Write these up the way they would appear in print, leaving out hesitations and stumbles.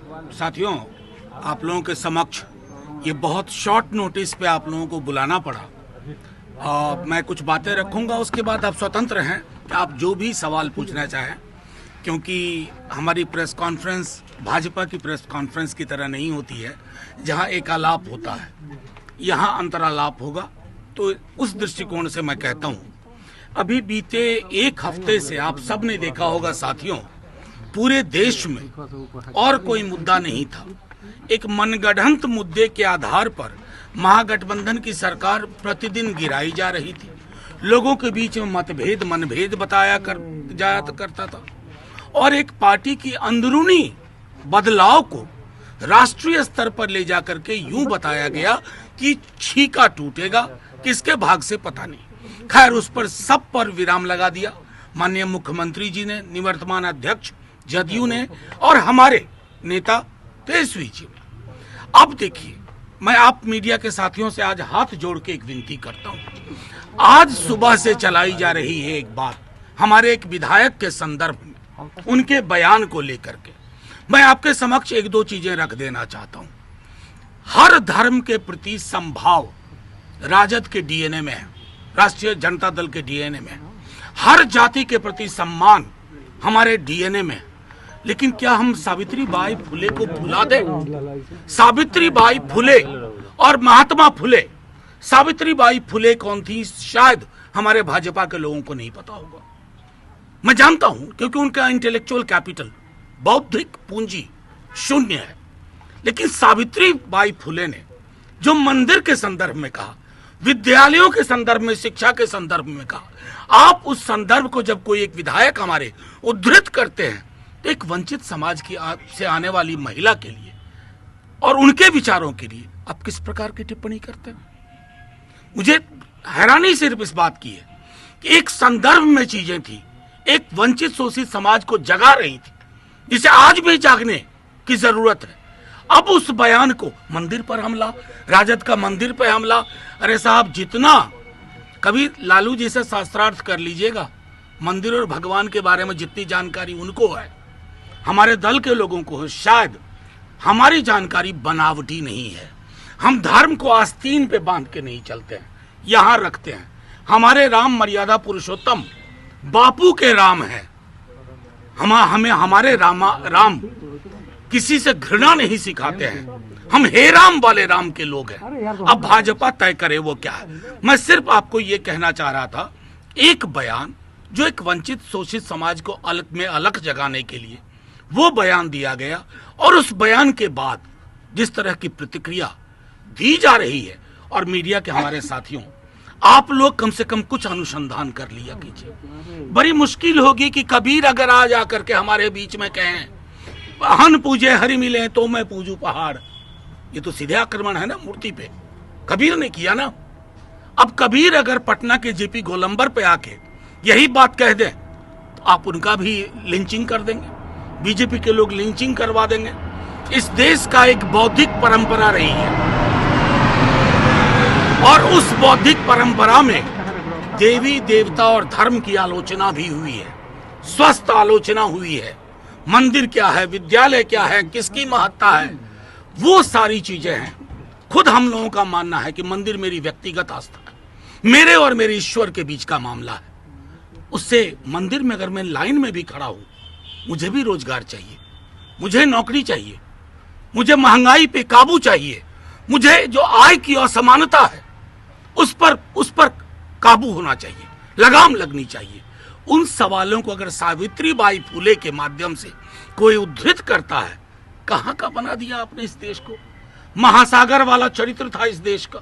साथियों, आप लोगों के समक्ष ये बहुत शॉर्ट नोटिस पे आप लोगों को बुलाना पड़ा और मैं कुछ बातें रखूंगा। उसके बाद आप स्वतंत्र हैं कि आप जो भी सवाल पूछना चाहें, क्योंकि हमारी प्रेस कॉन्फ्रेंस भाजपा की प्रेस कॉन्फ्रेंस की तरह नहीं होती है जहां एकालाप होता है, यहां अंतरालाप होगा। तो उस दृष्टिकोण से मैं कहता हूं, अभी बीते एक हफ्ते से आप सब ने देखा होगा साथियों, पूरे देश में और कोई मुद्दा नहीं था। एक मनगढ़ंत मुद्दे के आधार पर महागठबंधन की सरकार प्रतिदिन गिराई जा रही थी। लोगों के बीच में मतभेद मनभेद बताया करता था और एक पार्टी की अंदरूनी बदलाव को राष्ट्रीय स्तर पर ले जाकर के यूं बताया गया कि छीका टूटेगा, किसके भाग से पता नहीं। खैर, उस पर सब पर विराम लगा दिया माननीय मुख्यमंत्री जी ने, निवर्तमान अध्यक्ष जदयू ने और हमारे नेता तेजस्वी जी ने। अब देखिए, मैं आप मीडिया के साथियों से आज हाथ जोड़ के एक विनती करता हूं। आज सुबह से चलाई जा रही है एक बात हमारे एक विधायक के संदर्भ में, उनके बयान को लेकर के मैं आपके समक्ष एक दो चीजें रख देना चाहता हूं। हर धर्म के प्रति समभाव राजद के डीएनए में है, राष्ट्रीय जनता दल के डीएनए में है। हर जाति के प्रति सम्मान हमारे डीएनए में है। लेकिन क्या हम सावित्री बाई फुले को भुला दें? सावित्री बाई फुले और महात्मा फुले, सावित्री बाई फुले कौन थी शायद हमारे भाजपा के लोगों को नहीं पता होगा। मैं जानता हूं, क्योंकि उनका इंटेलेक्चुअल कैपिटल, बौद्धिक पूंजी शून्य है। लेकिन सावित्री बाई फुले ने जो मंदिर के संदर्भ में कहा, विद्यालयों के संदर्भ में, शिक्षा के संदर्भ में कहा, आप उस संदर्भ को जब कोई एक विधायक हमारे उद्धृत करते हैं तो एक वंचित समाज की से आने वाली महिला के लिए और उनके विचारों के लिए आप किस प्रकार की टिप्पणी करते हैं? मुझे हैरानी सिर्फ इस बात की है कि एक संदर्भ में चीजें थी, एक वंचित शोषित समाज को जगा रही थी, जिसे आज भी जागने की जरूरत है। अब उस बयान को मंदिर पर हमला, राजद का मंदिर पर हमला। अरे साहब, जितना कभी लालू जी से शास्त्रार्थ कर लीजिएगा, मंदिर और भगवान के बारे में जितनी जानकारी उनको है, हमारे दल के लोगों को है, शायद हमारी जानकारी बनावटी नहीं है। हम धर्म को आस्तीन पे बांध के नहीं चलते हैं, यहां रखते हैं। हमारे राम मर्यादा पुरुषोत्तम बापू के राम है। हमें हमारे राम किसी से घृणा नहीं सिखाते हैं। हम हे राम वाले राम के लोग हैं। अब भाजपा तय करे वो क्या है। मैं सिर्फ आपको ये कहना चाह रहा था, एक बयान जो एक वंचित शोषित समाज को अलग जगाने के लिए वो बयान दिया गया, और उस बयान के बाद जिस तरह की प्रतिक्रिया दी जा रही है, और मीडिया के हमारे साथियों, आप लोग कम से कम कुछ अनुसंधान कर लिया कीजिए। बड़ी मुश्किल होगी कि कबीर अगर आ जाकर के हमारे बीच में कहें हन पूजे हरि मिले तो मैं पूजू पहाड़, ये तो सीधे आक्रमण है ना मूर्ति पे। कबीर ने किया ना। अब कबीर अगर पटना के जेपी गोलंबर पे आके यही बात कह दे तो आप उनका भी लिंचिंग कर देंगे, बीजेपी के लोग लिंचिंग करवा देंगे। इस देश का एक बौद्धिक परंपरा रही है और उस बौद्धिक परंपरा में देवी देवता और धर्म की आलोचना भी हुई है, स्वस्थ आलोचना हुई है। मंदिर क्या है, विद्यालय क्या है, किसकी महत्ता है, वो सारी चीजें हैं। खुद हम लोगों का मानना है कि मंदिर मेरी व्यक्तिगत आस्था है, मेरे और मेरे ईश्वर के बीच का मामला है। उससे मंदिर में अगर मैं लाइन में भी खड़ा हूं, मुझे भी रोजगार चाहिए, मुझे नौकरी चाहिए, मुझे महंगाई पे काबू चाहिए, मुझे जो आय की असमानता है उस पर काबू होना चाहिए, लगाम लगनी चाहिए। उन सवालों को अगर सावित्री बाई फुले के माध्यम से कोई उद्धृत करता है, कहां का बना दिया आपने इस देश को। महासागर वाला चरित्र था इस देश का,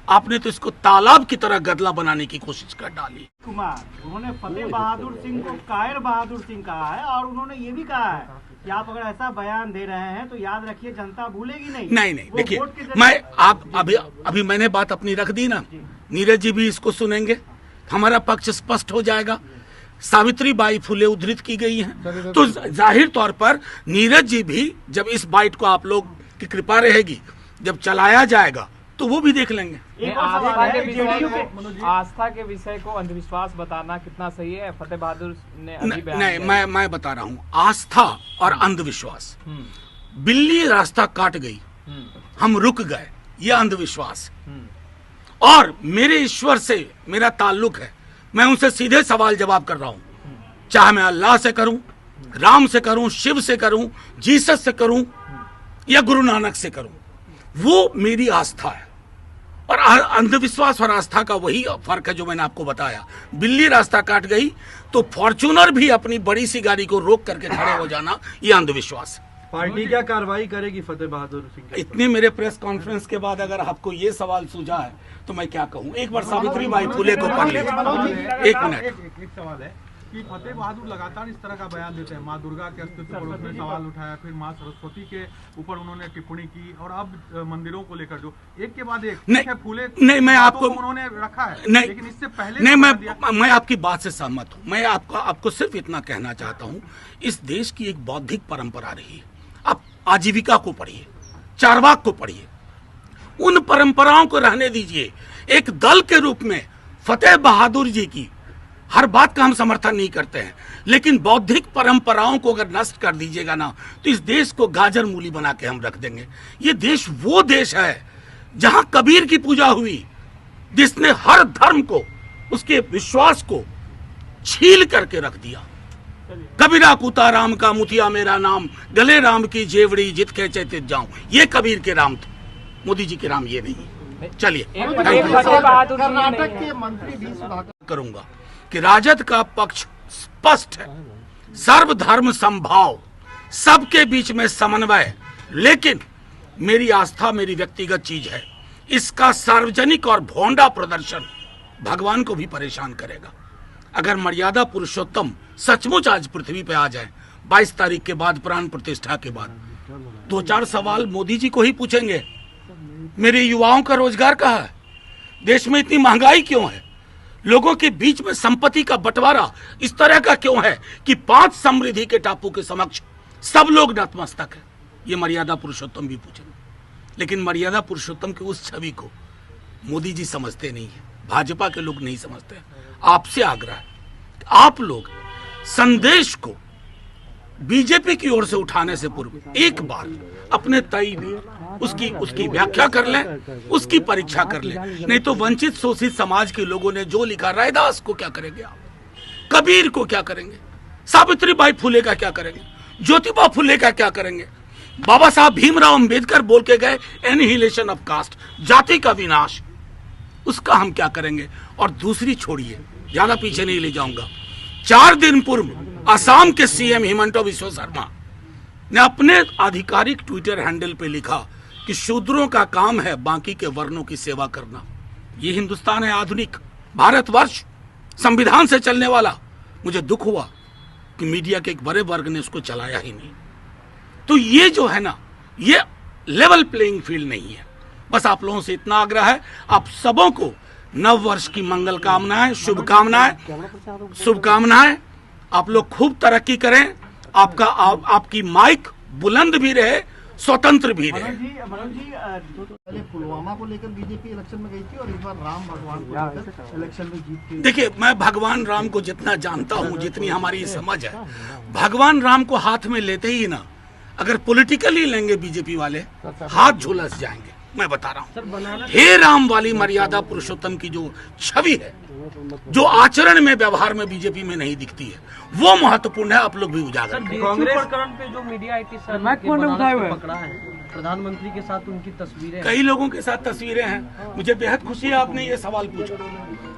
आपने तो इसको तालाब की तरह गदला बनाने की कोशिश कर डाली। कुमार, उन्होंने फतेह बहादुर सिंह को कायर बहादुर सिंह कहा है, और उन्होंने ये भी कहा है कि आप अगर ऐसा बयान दे रहे हैं तो याद रखिए जनता भूलेगी नहीं। नहीं, देखिए, मैं आप अभी मैंने बात अपनी रख दी ना, नीरज जी भी इसको सुनेंगे, हमारा पक्ष स्पष्ट हो जाएगा। सावित्री बाई फुले उद्धृत की गई हैं, तो जाहिर तौर पर नीरज जी भी जब इस बाइट को आप लोग की कृपा रहेगी, जब चलाया जाएगा तो वो भी देख लेंगे। आस्था के विषय को अंधविश्वास बताना कितना सही है? फतेह बहादुर ने नहीं, मैं बता रहा हूँ, आस्था और अंधविश्वास बिल्ली रास्ता काट गई, हम रुक गए, यह अंधविश्वास है। और मेरे ईश्वर से मेरा ताल्लुक है, मैं उनसे सीधे सवाल जवाब कर रहा हूं, चाहे मैं अल्लाह से करूं, राम से करूं, शिव से करूं, जीसस से करूं या गुरु नानक से करूं, वो मेरी आस्था है। और अंधविश्वास और आस्था का वही फर्क है जो मैंने आपको बताया। बिल्ली रास्ता काट गई तो फॉर्च्यूनर भी अपनी बड़ी सी गाड़ी को रोक करके खड़े हो जाना, ये अंधविश्वास है। पार्टी क्या कार्रवाई करेगी फतेह बहादुर सिंह के? इतने मेरे प्रेस कॉन्फ्रेंस के बाद अगर आपको ये सवाल सूझा है तो मैं क्या कहूँ। एक बार सावित्री बाई फुले को पढ़ लीजिए। एक मिनट। एक सवाल है कि फतेह बहादुर लगातार इस तरह का बयान देते हैं, माँ दुर्गा के अस्तित्व पर उसने सवाल उठाया, फिर माँ सरस्वती के ऊपर उन्होंने टिप्पणी की, और अब मंदिरों को लेकर जो एक के बाद एक नहीं, फूले नहीं, मैं आपको उन्होंने रखा है, नहीं, लेकिन इससे पहले नहीं, मैं आपकी बात से सहमत हूँ। मैं आपको सिर्फ इतना कहना चाहता हूँ, इस देश की एक बौद्धिक परंपरा रही है। आप आजीविका को पढ़िए, चारवाक को पढ़िए, उन परंपराओं को रहने दीजिए। एक दल के रूप में फतेह बहादुर जी की हर बात का हम समर्थन नहीं करते हैं, लेकिन बौद्धिक परंपराओं को अगर नष्ट कर दीजिएगा ना तो इस देश को गाजर मूली बना के हम रख देंगे। ये देश वो देश है जहां कबीर की पूजा हुई, जिसने हर धर्म को, उसके विश्वास को छील करके रख दिया। कबीरा कुता राम का मुथिया मेरा नाम, गले राम की जेवड़ी जित के चैतित जाऊं, ये कबीर के राम थे, मोदी जी के राम ये नहीं। चलिए, कर्नाटक के मंत्री भी सुधाकर करूंगा कि राजद का पक्ष स्पष्ट है, सर्वधर्म समभाव, सबके बीच में समन्वय, लेकिन मेरी आस्था मेरी व्यक्तिगत चीज है। इसका सार्वजनिक और भोंडा प्रदर्शन भगवान को भी परेशान करेगा। अगर मर्यादा पुरुषोत्तम सचमुच आज पृथ्वी पे आ जाए 22 तारीख के बाद, प्राण प्रतिष्ठा के बाद, 2-4 सवाल मोदी जी को ही पूछेंगे। मेरे युवाओं का रोजगार कहाँ है? देश में इतनी महंगाई क्यों है? लोगों के बीच में संपत्ति का बंटवारा इस तरह का क्यों है कि 5 समृद्धि के टापू के समक्ष सब लोग नतमस्तक है? ये मर्यादा पुरुषोत्तम भी पूछेंगे। लेकिन मर्यादा पुरुषोत्तम की उस छवि को मोदी जी समझते नहीं है, भाजपा के लोग नहीं समझते। आपसे आग्रह है, आप लोग संदेश को बीजेपी की ओर से उठाने से पूर्व एक बार अपने तय में उसकी व्याख्या कर लें, उसकी परीक्षा कर लें। नहीं तो वंचित शोषित समाज के लोगों ने जो लिखा, रैदास को क्या करेंगे आप, कबीर को क्या करेंगे, सावित्री बाई फुले का क्या करेंगे, ज्योतिबा फुले का क्या करेंगे, बाबा साहब भीमराव अंबेडकर बोल के गए एनिहिलेशन ऑफ कास्ट, जाति का विनाश, उसका हम क्या करेंगे। और दूसरी छोड़िए, ज्यादा पीछे नहीं ले जाऊंगा, 4 दिन पूर्व असम के सीएम हिमंत बिस्वा शर्मा ने अपने आधिकारिक ट्विटर हैंडल पे लिखा कि शूद्रों का काम है बाकी के वर्णों की सेवा करना। ये हिंदुस्तान है आधुनिक, भारतवर्ष, संविधान से चलने वाला। मुझे दुख हुआ कि मीडिया के एक बड़े वर्ग ने उसको चलाया ही नहीं। तो ये जो है ना, ये लेवल प्लेइंग फील्ड नहीं है। बस आप लोगों से इतना आग्रह है, आप सबों को नव वर्ष की मंगल कामनाएं, शुभकामनाएं। आप लोग खूब तरक्की करें, आपकी माइक बुलंद भी रहे, स्वतंत्र भी रहे। मनोज जी, पहले पुलवामा को लेकर बीजेपी इलेक्शन में गई थी और इस बार राम भगवान को लेकर इलेक्शन में जीत के। देखिए, मैं भगवान राम को जितना जानता हूँ, जितनी हमारी समझ है, भगवान राम को हाथ में लेते ही ना, अगर पॉलिटिकली लेंगे बीजेपी वाले, हाथ झुलस जाएंगे। मैं बता रहा हूँ, हे राम वाली मर्यादा पुरुषोत्तम की जो छवि है, जो आचरण में, व्यवहार में बीजेपी में नहीं दिखती है, वो महत्वपूर्ण है। आप लोग भी उजागर करें। कांग्रेस प्रकरण पे जो मीडिया आईटी सर पकड़ा है, प्रधानमंत्री के साथ उनकी तस्वीरें, कई लोगों के साथ तस्वीरें हैं। मुझे बेहद खुशी है आपने ये सवाल पूछा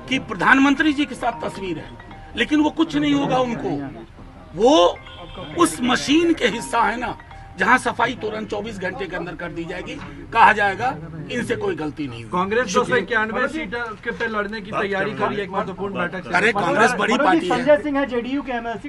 कि प्रधानमंत्री जी के साथ तस्वीर है, लेकिन वो कुछ नहीं होगा उनको। वो उस मशीन के हिस्सा है ना, जहां सफाई तुरंत 24 घंटे के अंदर कर दी जाएगी, कहा जाएगा इनसे कोई गलती नहीं हुई। कांग्रेस 291 सीट पे लड़ने की तैयारी कर रही है, एक महत्वपूर्ण बैठक। अरे कांग्रेस बड़ी पार्टी है। संजय सिंह है जेडीयू के एमएलसी।